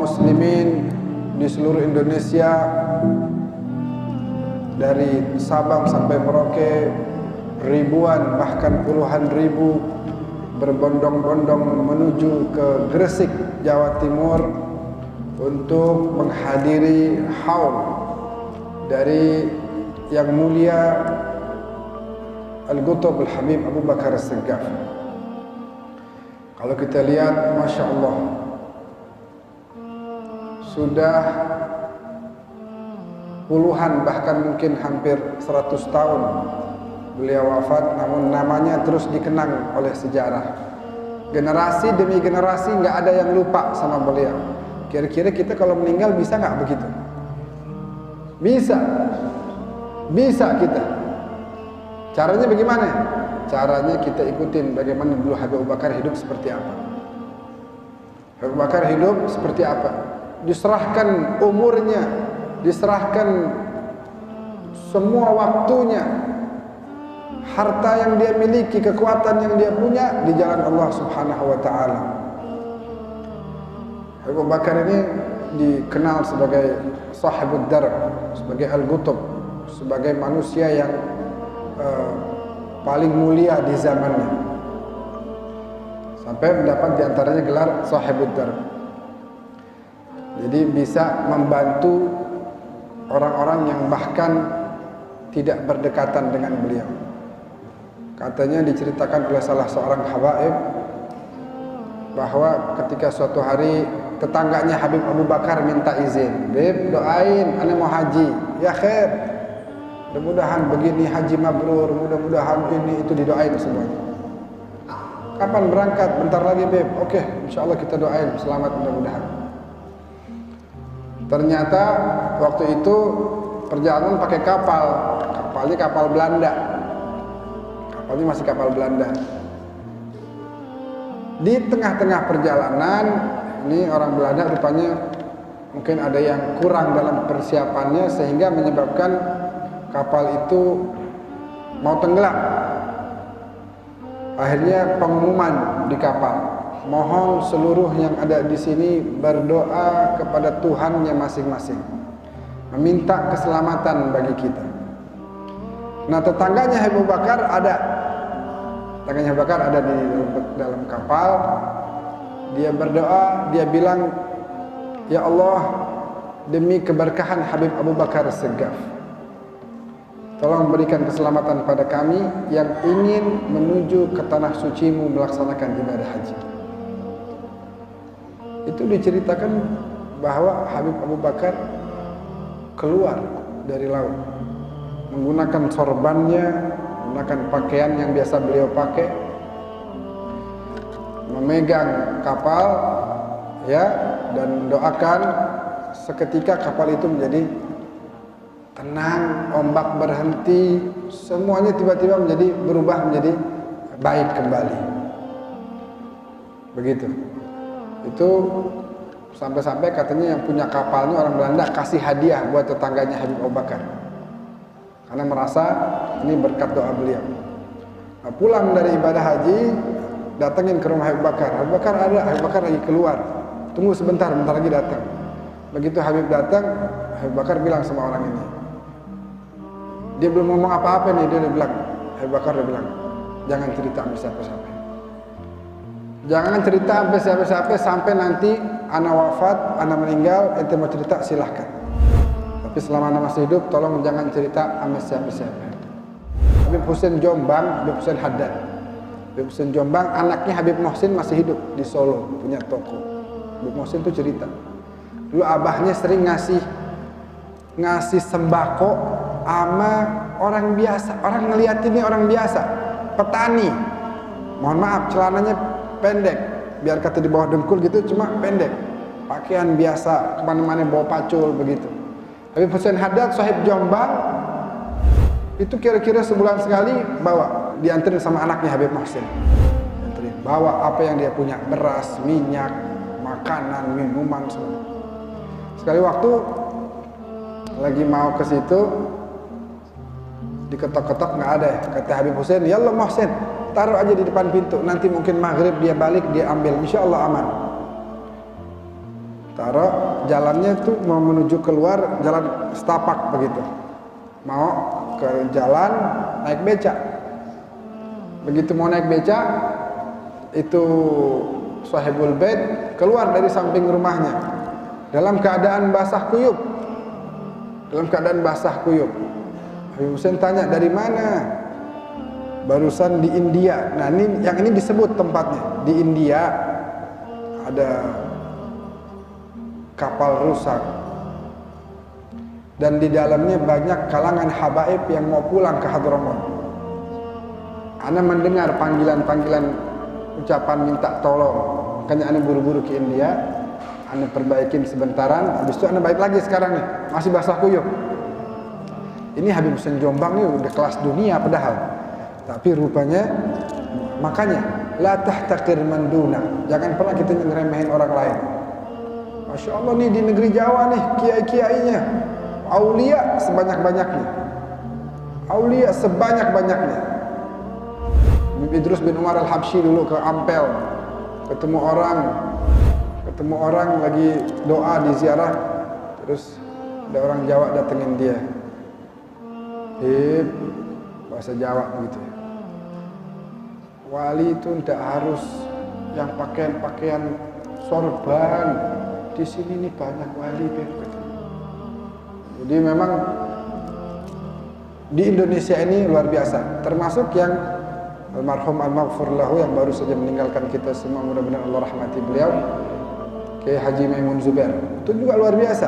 muslimin di seluruh Indonesia, dari Sabang sampai Merauke, ribuan bahkan puluhan ribu berbondong-bondong menuju ke Gresik, Jawa Timur untuk menghadiri haul dari yang mulia Al-Qutb Al-Habib Abu Bakar As-Saggaf. Kalau kita lihat, Masya Allah, sudah puluhan bahkan mungkin hampir 100 tahun beliau wafat, namun namanya terus dikenang oleh sejarah. Generasi demi generasi nggak ada yang lupa sama beliau. Kira-kira kita kalau meninggal bisa nggak begitu? Bisa, bisa kita. Caranya bagaimana? Caranya kita ikutin bagaimana dulu Habib Abu Bakar hidup seperti apa. Habib Abu Bakar hidup seperti apa? Diserahkan umurnya, diserahkan semua waktunya, harta yang dia miliki, kekuatan yang dia punya di jalan Allah Subhanahu wa taala. Habib Abu Bakar ini dikenal sebagai sahibud darb, sebagai al-qutb, sebagai manusia yang paling mulia di zamannya, sampai mendapat diantaranya gelar sahibud darb. Jadi bisa membantu orang-orang yang bahkan tidak berdekatan dengan beliau. Katanya diceritakan oleh salah seorang habaib bahwa ketika suatu hari tetangganya Habib Abu Bakar minta izin, "Beb, doain, ana mau haji." "Ya khair, mudah-mudahan begini haji mabrur, mudah-mudahan ini itu," didoain semuanya. "Kapan berangkat?" "Bentar lagi, Beb." "Oke, insyaallah kita doain selamat mudah-mudahan." Ternyata waktu itu perjalanan pakai kapal, kapalnya kapal Belanda. Kapalnya masih kapal Belanda. Di tengah-tengah perjalanan, ini orang Belanda rupanya mungkin ada yang kurang dalam persiapannya sehingga menyebabkan kapal itu mau tenggelam. Akhirnya pengumuman di kapal, mohon seluruh yang ada di sini berdoa kepada Tuhannya masing-masing, meminta keselamatan bagi kita. Nah, tetangganya Habib Abu Bakar ada, tetangganya Habib Abu Bakar ada di dalam kapal. Dia berdoa, dia bilang, "Ya Allah, demi keberkahan Habib Abu Bakar As-Saggaf, tolong berikan keselamatan pada kami yang ingin menuju ke tanah suci-Mu melaksanakan ibadah haji." Itu diceritakan bahwa Habib Abu Bakar keluar dari laut menggunakan sorbannya, menggunakan pakaian yang biasa beliau pakai, memegang kapal, ya, dan doakan. Seketika kapal itu menjadi tenang, ombak berhenti, semuanya tiba-tiba menjadi berubah menjadi baik kembali. Begitu. Itu sampai-sampai katanya yang punya kapalnya orang Belanda kasih hadiah buat tetangganya Habib Abu Bakar, karena merasa ini berkat doa beliau. Nah, pulang dari ibadah haji, datangin ke rumah Habib Bakar. Habib Bakar ada, Habib Bakar lagi keluar. Tunggu sebentar, bentar lagi datang. Begitu Habib datang, Habib Bakar bilang sama orang ini. Dia belum ngomong apa-apa nih, dia bilang, Habib Bakar dia bilang, "Jangan cerita sama siapa-siapa. Jangan cerita sampai siapa-siapa sampai nanti ana wafat, ana meninggal, ente mau cerita silahkan. Tapi selama ana masih hidup, tolong jangan cerita sama siapa-siapa." Habib Husain Jombang, Habib Husain Haddad. Habib Husain Jombang, anaknya Habib Muhsin masih hidup di Solo, punya toko. Habib Muhsin itu cerita, dulu abahnya sering ngasih sembako sama orang biasa. Orang ngeliat ini orang biasa, petani. Mohon maaf, celananya pendek, biar kata di bawah dengkul gitu, cuma pendek. Pakaian biasa, kemana-mana bawa pacul begitu. Habib Husain Haddad, sahib Jombang, itu kira-kira sebulan sekali bawa, dianterin sama anaknya Habib Muhsin. Bawa apa yang dia punya, beras, minyak, makanan, minuman, semua. Sekali waktu lagi mau ke situ, diketok-ketok nggak ada. Kata Habib Husain, "Ya Allah Muhsin, taruh aja di depan pintu, nanti mungkin maghrib dia balik, dia ambil, insya Allah aman." taruh jalannya tuh mau menuju keluar jalan setapak begitu, mau ke jalan naik becak. Begitu mau naik becak, itu sahibul bait keluar dari samping rumahnya dalam keadaan basah kuyup. Habib Hussein tanya, dari mana? Barusan di India. Nah, yang ini disebut tempatnya. Di India ada kapal rusak dan di dalamnya banyak kalangan habaib yang mau pulang ke Hadramaut. Ana mendengar panggilan-panggilan ucapan minta tolong, makanya ana buru-buru ke India. Ana perbaikin sebentaran, habis itu ana balik lagi sekarang nih, masih basah kuyup. Ini Habib Hussein Jombang nih udah kelas dunia padahal, tapi rupanya, makanya la tahtaqir man duna, jangan pernah kita ngeremehin orang lain. Masya Allah nih di negeri Jawa nih kiai-kiainya, aulia sebanyak-banyaknya. Idrus bin Umar Al-Habsyi dulu ke Ampel, ketemu orang lagi doa di ziarah, terus ada orang Jawa datengin dia. Bahasa Jawa begitu ya. Wali itu tidak harus yang pakaian sorban. Di sini nih banyak wali, jadi memang di Indonesia ini luar biasa. Termasuk yang almarhum al-maghfur lahu yang baru saja meninggalkan kita semua, mudah-mudahan Allah rahmati beliau, Kiai Haji Maimun Zubair. Itu juga luar biasa.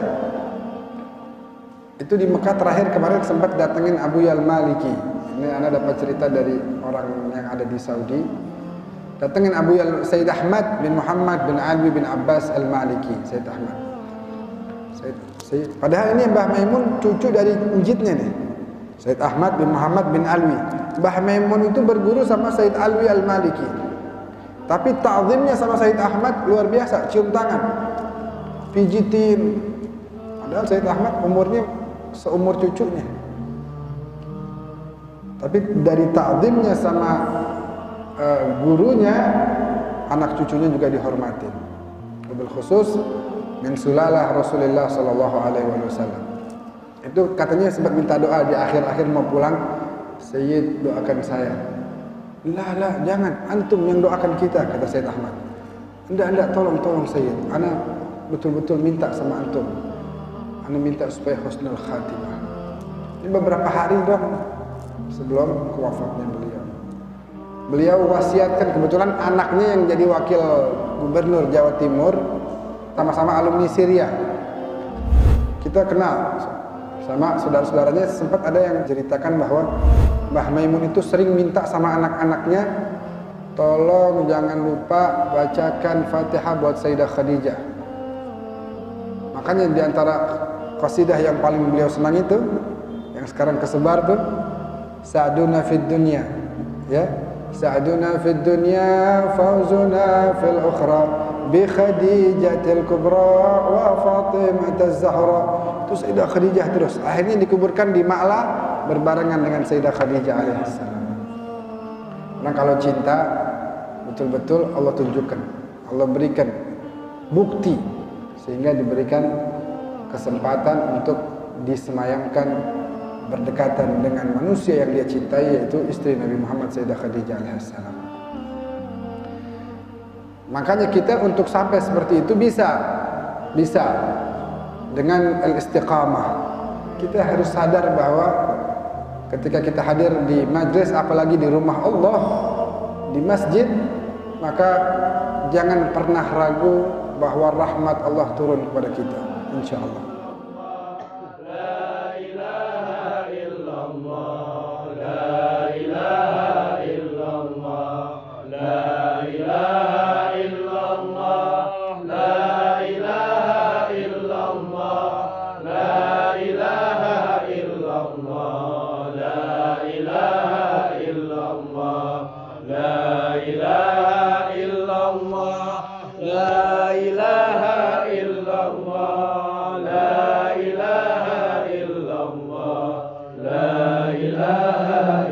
Itu di Mekah terakhir kemarin sempat datengin Abu Yal Maliki. Ini anak dapat cerita dari orang yang ada di Saudi. Datengin Abu Yal Sayyid Ahmad bin Muhammad bin Alwi bin Abbas Al-Maliki. Sayyid Ahmad. Padahal ini Mbah Maimun cucu dari njitnya nih. Sayyid Ahmad bin Muhammad bin Alwi. Mbah Maimun itu berguru sama Sayyid Alwi Al-Maliki. Tapi ta'zimnya sama Sayyid Ahmad luar biasa, cium tangan, pijitin. Padahal Sayyid Ahmad umurnya seumur cucunya. Tapi dari ta'zimnya sama gurunya, anak cucunya juga dihormatin. Wabil khusus min sulalah Rasulullah sallallahu alaihi wasallam. Itu katanya sempat minta doa di akhir-akhir mau pulang, Sayyid doakan saya. Lah, jangan, antum yang doakan kita, kata Sayyid Ahmad. Enggak, tolong Sayyid. Ana betul-betul minta sama antum. Ana minta supaya husnul khatimah. Ini beberapa hari dong sebelum kewafatnya beliau. Beliau wasiatkan, kebetulan anaknya yang jadi wakil gubernur Jawa Timur, sama-sama alumni Syria. Kita kenal sama saudara-saudaranya. Sempat ada yang ceritakan bahwa Mbah Maimun itu sering minta sama anak-anaknya, tolong jangan lupa bacakan Fatihah buat Sayyidah Khadijah. Makanya di antara qasidah yang paling beliau senang itu, yang sekarang kesebar tuh, Sa'duna fid dunya, ya, Sa'duna fid dunya fawzuna fil ukhra bi Khadijatil kubra wa Fatimah Zahra. Terus Sayyidah Khadijah terus. Akhirnya dikuburkan di Ma'la berbarengan dengan Sayyidah Khadijah alaihissalam. Nah, kalau cinta betul-betul Allah tunjukkan, Allah berikan bukti sehingga diberikan kesempatan untuk disemayamkan berdekatan dengan manusia yang dia cintai, yaitu istri Nabi Muhammad Sayyidah Khadijah alaihissalam. Makanya kita untuk sampai seperti itu bisa dengan al-istiqamah. Kita harus sadar bahwa ketika kita hadir di majlis, apalagi di rumah Allah, di masjid, maka jangan pernah ragu bahwa rahmat Allah turun kepada kita, insyaallah. La ilaha